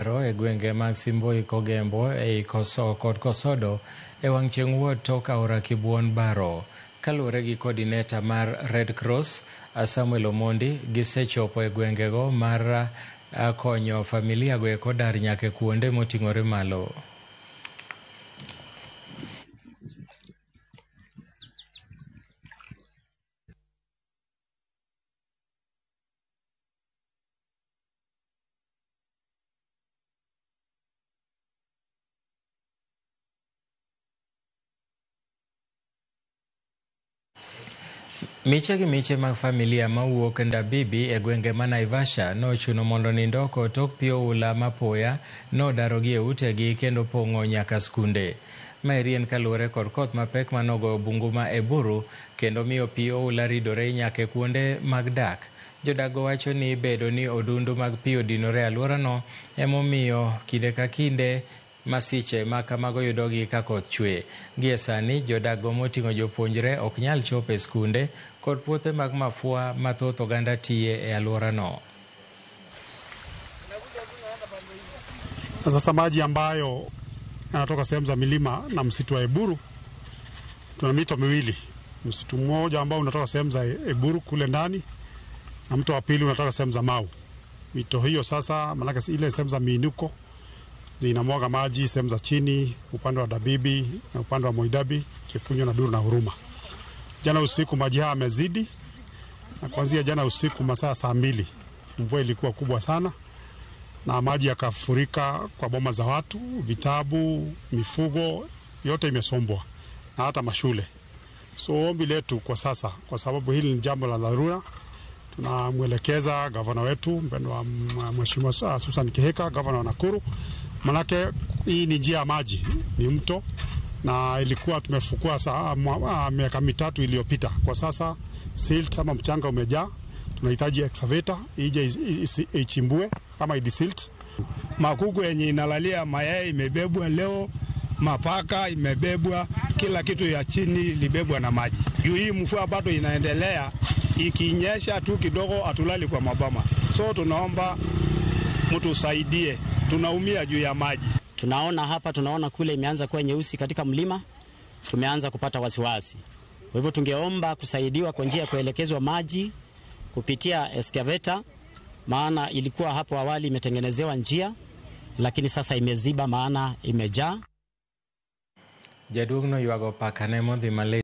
Baro e gwenge mag Simboi Kogembo e Koso kod Kosodo e wang' chieng' wuod tok aora Kibuon Baro. Kaluwore gi coordinator mar Red Cross Samuel Omondi, gisechopo e gwengego mar konyo familia go eko dar nyaka kuonde moting'ore malo. Miche gi miche mag familia mawuok Ndabibi e gwenge ma Naivasha nochuno mondo nindoko tok pi oula mapoya nodarogi e utegi kendo pong'o nyaka skunde. Maeri en kaluwore kod koth mapek manogo bungu ma Eburu kendo miyo pi oula ridore nyaka kuonde mag dak. Jodago wacho ni bedo ni odundu mag pi odinore alworano emomiyo kinde ka kinde masiche ma kamago yudogi ka koth chwe. Gie sani jodago moting'o jopuonjre ok nyal chopo e skunde kod puothe mag mafua mathoth oganda tiye e alworano. Sasa maji ambayo yanatoka sehemu za milima na msitu wa Eburu, tuna mito miwili. Msitu mmoja ambao unatoka sehemu za Eburu kule ndani na mto wa pili unatoka sehemu za Mau. Mito hiyo sasa, manake ile sehemu za miinuko zinamwaga maji sehemu za chini, upande wa Dabibi na upande wa Moidabi, Kipunyo na Duru na Huruma. Jana usiku maji haya yamezidi, na kuanzia jana usiku masaa 2 mvua ilikuwa kubwa sana na maji yakafurika kwa boma za watu, vitabu, mifugo yote imesombwa na hata mashule. So ombi letu kwa sasa, kwa sababu hili ni jambo la dharura, tunamwelekeza gavana wetu mpendwa Mheshimiwa Susan Kihika, gavana wa Nakuru. Manake hii ni njia ya maji, ni mto, na ilikuwa tumefukua miaka 3 iliyopita. Kwa sasa silt ama mchanga umejaa, tunahitaji excavator ije ichimbue ama idisilt. Makuku yenye inalalia mayai imebebwa leo, mapaka imebebwa, kila kitu ya chini libebwa na maji. Juu hii mvua bado inaendelea, ikinyesha tu kidogo atulali kwa mabama. So tunaomba mtu saidie, tunaumia juu ya maji. Tunaona kule imeanza kuwa nyeusi katika mlima, tumeanza kupata wasiwasi. Kwa hivyo tungeomba kusaidiwa kwa njia ya kuelekezwa maji kupitia excavator, maana ilikuwa hapo awali imetengenezewa njia, lakini sasa imeziba maana imejaa. Jaduong' no yuago paka ne modhi